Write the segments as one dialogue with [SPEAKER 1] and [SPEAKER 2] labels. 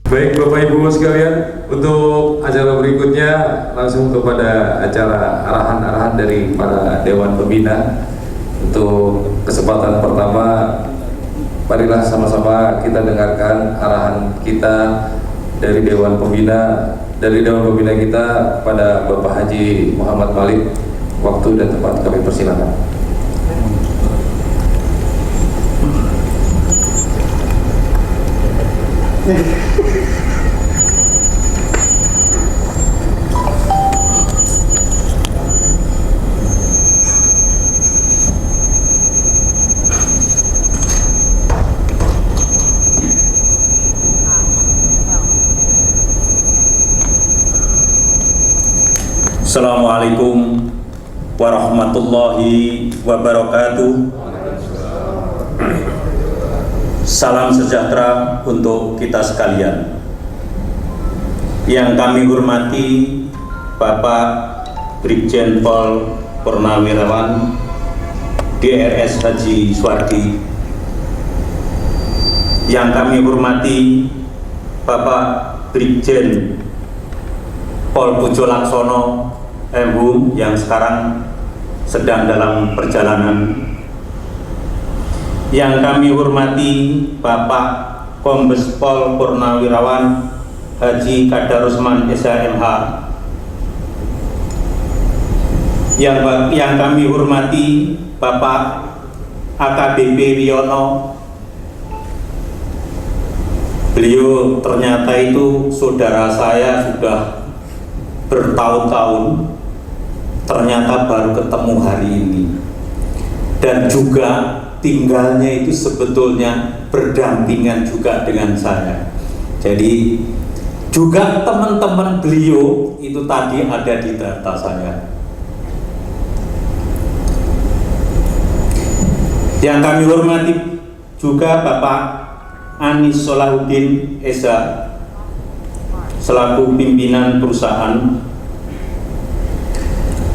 [SPEAKER 1] Baik Bapak Ibu sekalian, untuk acara berikutnya langsung kepada acara arahan-arahan dari para Dewan Pembina. Untuk kesempatan pertama, marilah sama-sama kita dengarkan arahan kita dari Dewan Pembina. Dari Dewan Pembina kita pada Bapak Haji Muhammad Malik. Waktu dan tempat kami persilakan.
[SPEAKER 2] Assalamualaikum warahmatullahi wabarakatuh. Salam sejahtera untuk kita sekalian. Yang kami hormati Bapak Brigjen Pol Purnawirawan DRS Haji Suwardi. Yang kami hormati Bapak Brigjen Pol Pujo Laksono MHum yang sekarang sedang dalam perjalanan. Yang kami hormati Bapak Kombes Pol Purnawirawan Haji Kadarusman SHMH. Yang kami hormati Bapak AKBP Wiono. Beliau ternyata itu saudara saya sudah bertahun-tahun, ternyata baru ketemu hari ini. Dan juga tinggalnya itu sebetulnya berdampingan juga dengan saya. Jadi juga teman-teman beliau itu tadi ada di data saya. Yang kami hormati juga Bapak Anis Solahuddin Eza selaku pimpinan perusahaan.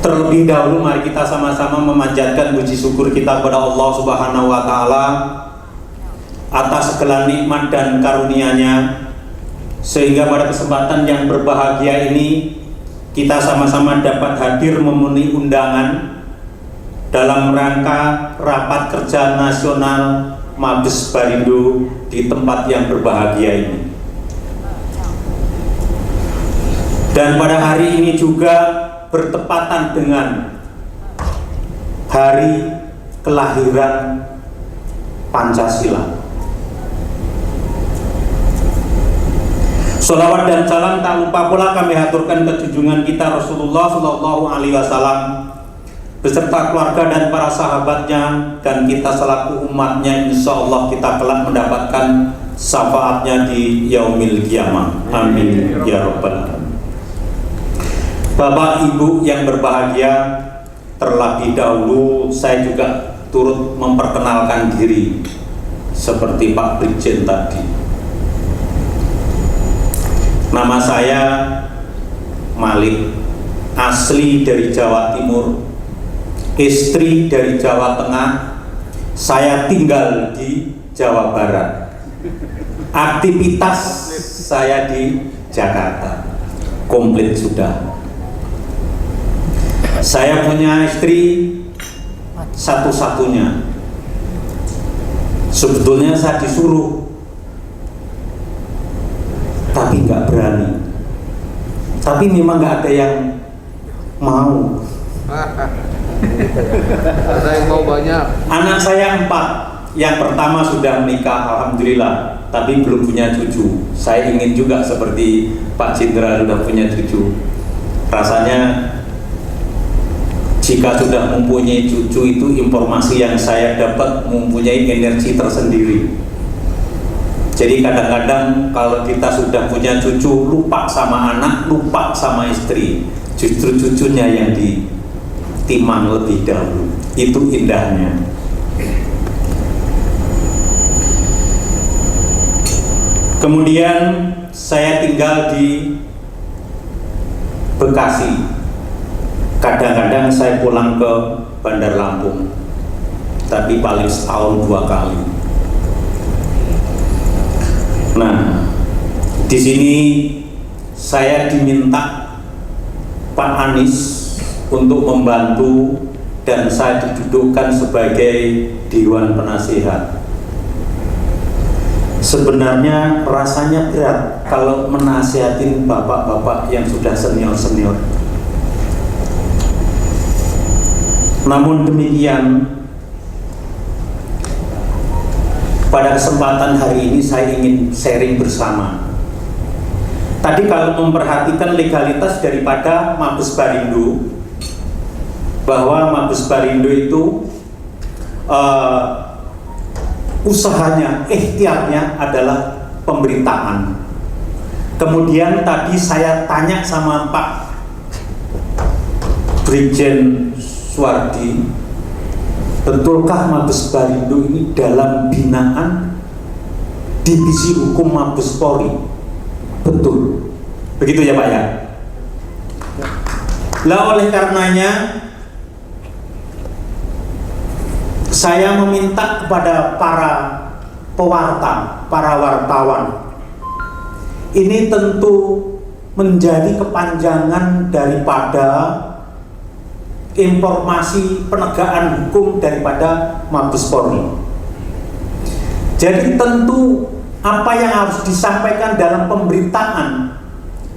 [SPEAKER 2] Terlebih dahulu mari kita sama-sama memanjatkan puji syukur kita kepada Allah Subhanahu wa taala atas segala nikmat dan karunia-Nya, sehingga pada kesempatan yang berbahagia ini kita sama-sama dapat hadir memenuhi undangan dalam rangka rapat kerja nasional Mabes Barindo di tempat yang berbahagia ini. Dan pada hari ini juga bertepatan dengan hari kelahiran Pancasila. Sholawat dan salam tak lupa pula kami haturkan ke junjungan kita Rasulullah Shallallahu Alaihi Wasallam beserta keluarga dan para sahabatnya, dan kita selaku umatnya insya Allah kita kelak mendapatkan syafaatnya di yaumil qiyamah. Amin ya rabbal alamin. Bapak Ibu yang berbahagia, terlebih dahulu saya juga turut memperkenalkan diri seperti Pak Brigjen tadi. Nama saya Malik, asli dari Jawa Timur, istri dari Jawa Tengah, saya tinggal di Jawa Barat. Aktivitas saya di Jakarta, komplit sudah. Saya punya istri satu-satunya. Sebetulnya saya disuruh, tapi nggak berani. Tapi memang nggak ada yang mau.
[SPEAKER 3] Ada yang mau banyak.
[SPEAKER 2] Anak saya 4. Yang pertama sudah menikah, alhamdulillah, tapi belum punya cucu. Saya ingin juga seperti Pak Jenderal sudah punya cucu. Rasanya jika sudah mempunyai cucu itu informasi yang saya dapat mempunyai energi tersendiri. Jadi kadang-kadang kalau kita sudah punya cucu, lupa sama anak, lupa sama istri. Justru cucunya yang ditimang lebih dahulu. Itu indahnya. Kemudian saya tinggal di Bekasi. Kadang-kadang saya pulang ke Bandar Lampung, tapi paling setahun 2 kali. Nah, di sini saya diminta Pak Anies untuk membantu, dan saya didudukkan sebagai Dewan Penasihat. Sebenarnya rasanya berat kalau menasihatin bapak-bapak yang sudah senior-senior. Namun demikian, pada kesempatan hari ini saya ingin sharing bersama. Tadi kalau memperhatikan legalitas daripada Mabes Barindo, bahwa Mabes Barindo itu usahanya, ikhtiarnya adalah pemberitaan. Kemudian tadi saya tanya sama Pak Brigjen Suwardi, betulkah Mabes Barindo ini dalam binaan Divisi Hukum Mabes Polri? Betul, begitu ya Pak ya? Lah oleh karenanya saya meminta kepada para pewarta, para wartawan ini tentu menjadi kepanjangan daripada informasi penegakan hukum daripada Mabes Polri. Jadi tentu apa yang harus disampaikan dalam pemberitaan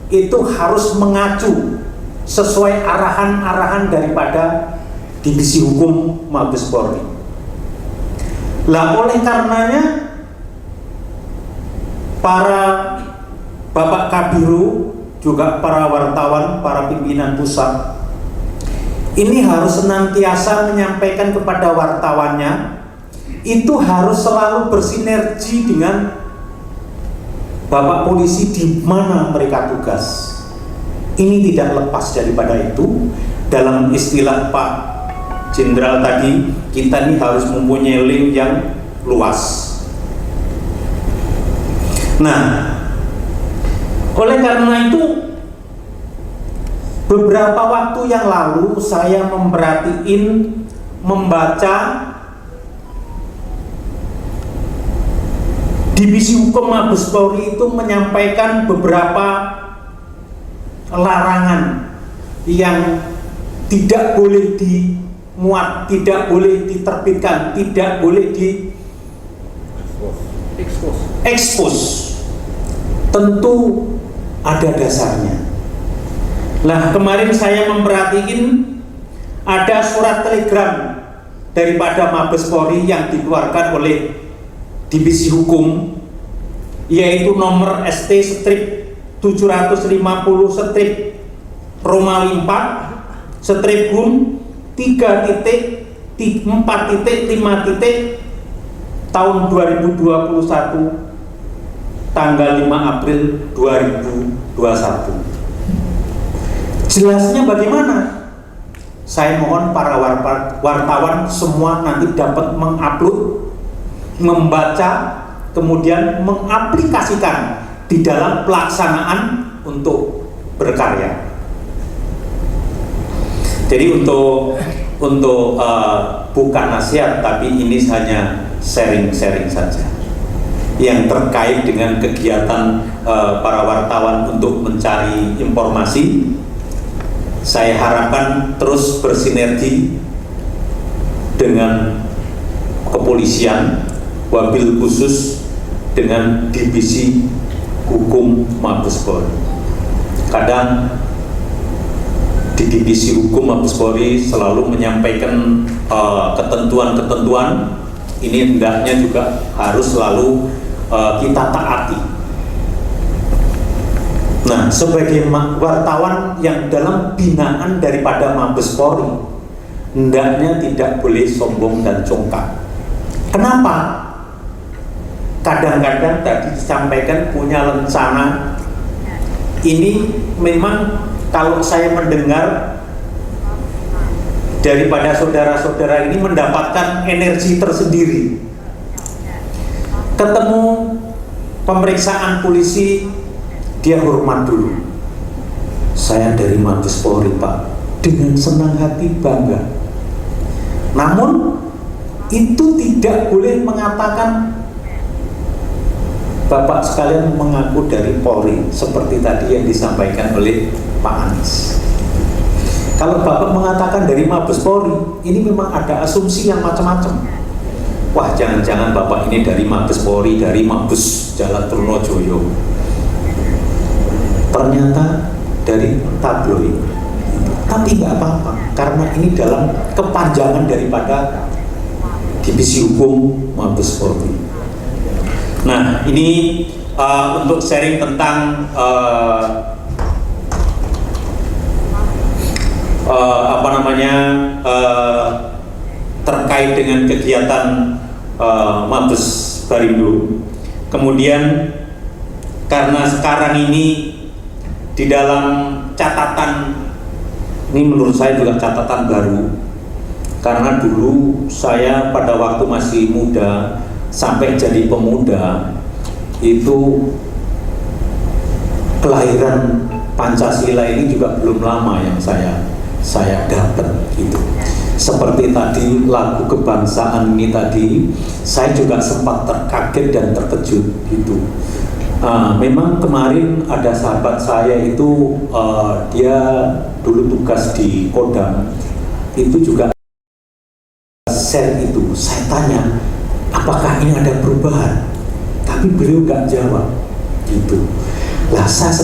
[SPEAKER 2] itu harus mengacu sesuai arahan-arahan daripada Divisi Hukum Mabes Polri. Lah oleh karenanya para Bapak Kabiru, juga para wartawan, para pimpinan pusat ini harus senantiasa menyampaikan kepada wartawannya, itu harus selalu bersinergi dengan Bapak Polisi di mana mereka tugas. Ini tidak lepas daripada itu. Dalam istilah Pak Jenderal tadi, kita ini harus mempunyai link yang luas. Nah, oleh karena itu beberapa waktu yang lalu saya membaca Divisi Hukum Mabes Polri itu menyampaikan beberapa larangan yang tidak boleh dimuat, tidak boleh diterbitkan, tidak boleh expose. Tentu ada dasarnya. Nah, kemarin saya memperhatikan ada surat telegram daripada Mabes Polri yang dikeluarkan oleh Divisi Hukum, yaitu nomor ST-750 Romawi 4 Bun 3.4.5 tahun 2021 tanggal 5 April 2021. Jelasnya bagaimana? Saya mohon para wartawan semua nanti dapat mengupload, membaca, kemudian mengaplikasikan di dalam pelaksanaan untuk berkarya. Jadi untuk bukan nasihat, tapi ini hanya sharing-sharing saja yang terkait dengan kegiatan para wartawan untuk mencari informasi. Saya harapkan terus bersinergi dengan kepolisian, wabil khusus dengan Divisi Hukum Mabes Polri. Kadang di Divisi Hukum Mabes Polri selalu menyampaikan ketentuan-ketentuan, ini hendaknya juga harus selalu kita taati. Nah, sebagai wartawan yang dalam binaan daripada Mabes Polri, hendaknya tidak boleh sombong dan congkak. Kenapa? Kadang-kadang tadi disampaikan punya rencana. Ini memang kalau saya mendengar daripada saudara-saudara ini mendapatkan energi tersendiri. Ketemu pemeriksaan polisi, dia hormat dulu. Saya dari Mabes Polri, Pak, dengan senang hati bangga. Namun itu tidak boleh mengatakan Bapak sekalian mengaku dari Polri, seperti tadi yang disampaikan oleh Pak Anies. Kalau Bapak mengatakan dari Mabes Polri, ini memang ada asumsi yang macam-macam. Wah, jangan-jangan Bapak ini dari Mabes Polri, dari Mabes Jalan Trunojoyo. Ternyata dari tabloid. Tapi nggak apa-apa, karena ini dalam kepanjangan daripada Divisi Hukum Mabes Polri. Nah, ini untuk sharing tentang terkait dengan kegiatan Mabes Barindo. Kemudian karena sekarang ini di dalam catatan, ini menurut saya juga catatan baru, karena dulu saya pada waktu masih muda sampai jadi pemuda itu kelahiran Pancasila ini juga belum lama yang saya dapat gitu. Seperti tadi lagu kebangsaan ini tadi, saya juga sempat terkaget dan terkejut gitu. Memang kemarin ada sahabat saya itu dia dulu tugas di Kodam, itu juga share itu. Saya tanya, apakah ini ada perubahan? Tapi beliau nggak jawab, gitu. Lah saya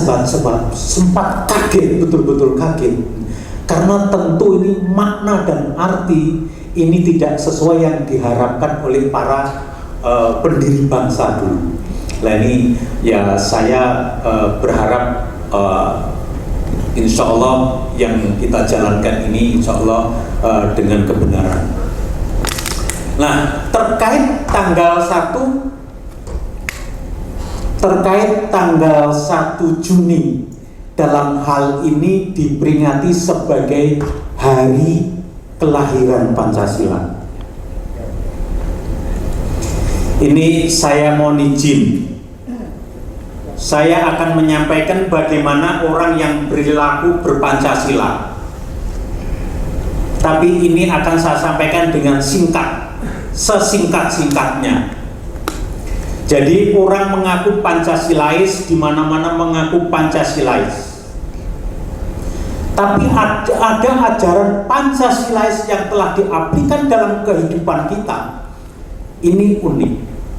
[SPEAKER 2] sempat kaget, betul-betul kaget, karena tentu ini makna dan arti ini tidak sesuai yang diharapkan oleh para pendiri bangsa dulu. Nah ini ya saya berharap insya Allah yang kita jalankan ini insya Allah dengan kebenaran. Nah terkait tanggal 1 Juni dalam hal ini diperingati sebagai hari kelahiran Pancasila. Ini saya mohon izin, saya akan menyampaikan bagaimana orang yang perilaku berpancasila. Tapi ini akan saya sampaikan dengan singkat, sesingkat-singkatnya. Jadi orang mengaku Pancasilais, di mana-mana mengaku Pancasilais. Tapi ada ajaran Pancasilais yang telah diaplikasikan dalam kehidupan kita. Ini unik,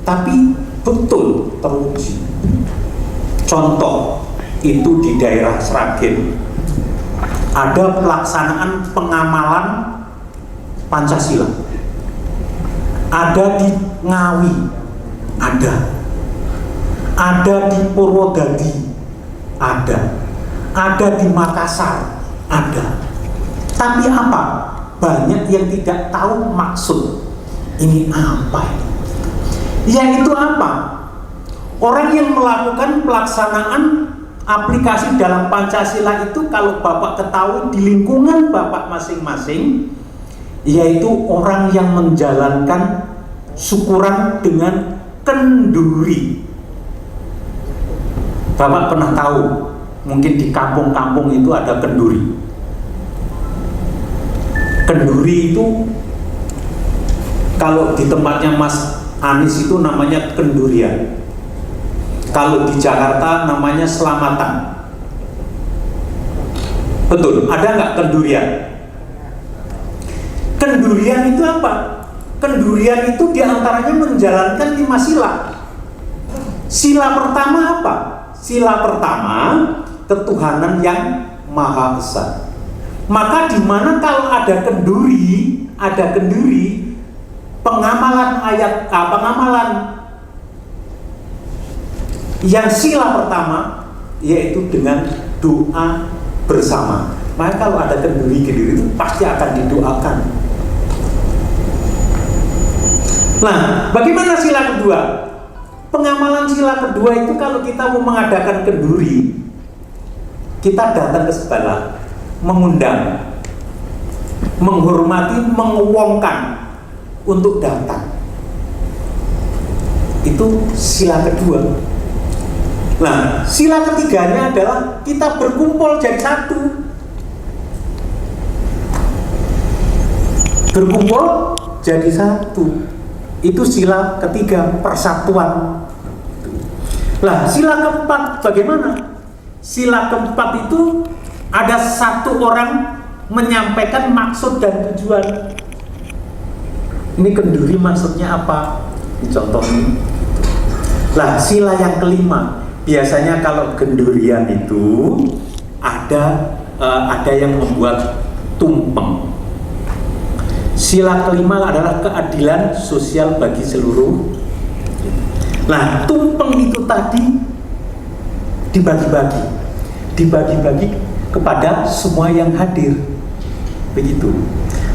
[SPEAKER 2] tapi betul teruji. Contoh itu di daerah Sragen ada pelaksanaan pengamalan Pancasila. Ada di Ngawi, ada di Purwodadi, ada di Makassar, ada. Tapi apa? Banyak yang tidak tahu maksud ini apa. Yaitu apa? Orang yang melakukan pelaksanaan aplikasi dalam Pancasila itu, kalau Bapak ketahui di lingkungan Bapak masing-masing, yaitu orang yang menjalankan syukuran dengan kenduri. Bapak pernah tahu, mungkin di kampung-kampung itu ada kenduri. Kenduri itu kalau di tempatnya Mas Anies itu namanya kendurian. Kalau di Jakarta namanya selamatan. Betul, ada nggak kendurian? Kendurian itu apa? Kendurian itu diantaranya menjalankan 5 sila. Sila pertama apa? Sila pertama ketuhanan yang Maha Esa. Maka di mana kalau ada kenduri, pengamalan yang sila pertama yaitu dengan doa bersama. Maka kalau ada kenduri itu pasti akan didoakan. Nah, bagaimana sila kedua? Pengamalan sila kedua itu kalau kita mau mengadakan kenduri, kita datang ke sebelah, mengundang, menghormati, menguwongkan untuk datang. Itu sila kedua. Nah, sila ketiganya adalah kita berkumpul jadi satu. Berkumpul jadi satu. Itu sila ketiga, persatuan. Nah, sila keempat bagaimana? Sila keempat itu ada satu orang menyampaikan maksud dan tujuan. Ini kenduri maksudnya apa? Contohnya. Lah, sila yang kelima. Biasanya kalau kendurian itu ada yang membuat tumpeng. Sila kelima adalah keadilan sosial bagi seluruh. Nah, tumpeng itu tadi dibagi-bagi kepada semua yang hadir, begitu.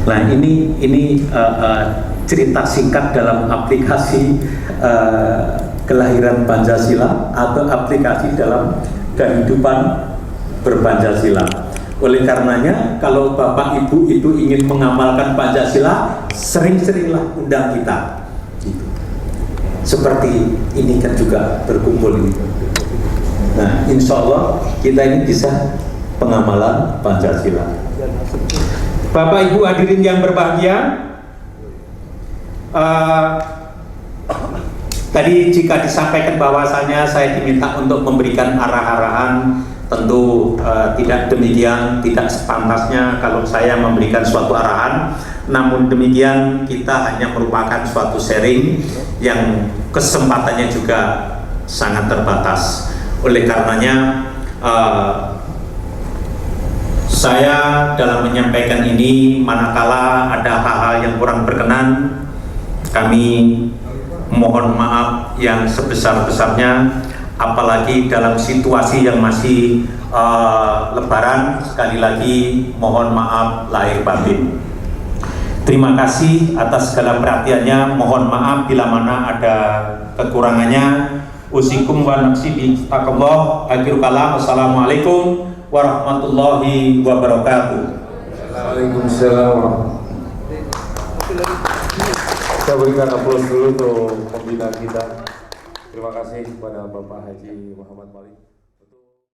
[SPEAKER 2] Nah, ini cerita singkat dalam aplikasi kelahiran Pancasila atau aplikasi dalam kehidupan berpancasila. Oleh karenanya, kalau Bapak Ibu itu ingin mengamalkan Pancasila, sering-seringlah undang kita. Gitu. Seperti ini kan juga berkumpul ini. Nah, insya Allah kita ini bisa pengamalan Pancasila. Bapak Ibu hadirin yang berbahagia, Tadi jika disampaikan bahwasanya saya diminta untuk memberikan arah-arahan, tentu tidak demikian, tidak sepantasnya kalau saya memberikan suatu arahan. Namun demikian, kita hanya merupakan suatu sharing yang kesempatannya juga sangat terbatas. Oleh karenanya, saya dalam menyampaikan ini, manakala ada hal-hal yang kurang berkenan, kami mohon maaf yang sebesar-besarnya, apalagi dalam situasi yang masih lebaran. Sekali lagi mohon maaf lahir batin. Terima kasih atas segala perhatiannya. Mohon maaf bila mana ada kekurangannya. Usikum wa nafsi bi taqwa. Akhir kalam. Wassalamualaikum warahmatullahi wabarakatuh.
[SPEAKER 1] Waalaikumsalam. Kita berikan aplaus dulu untuk pembina kita. Terima kasih kepada Bapak Haji Muhammad Malik.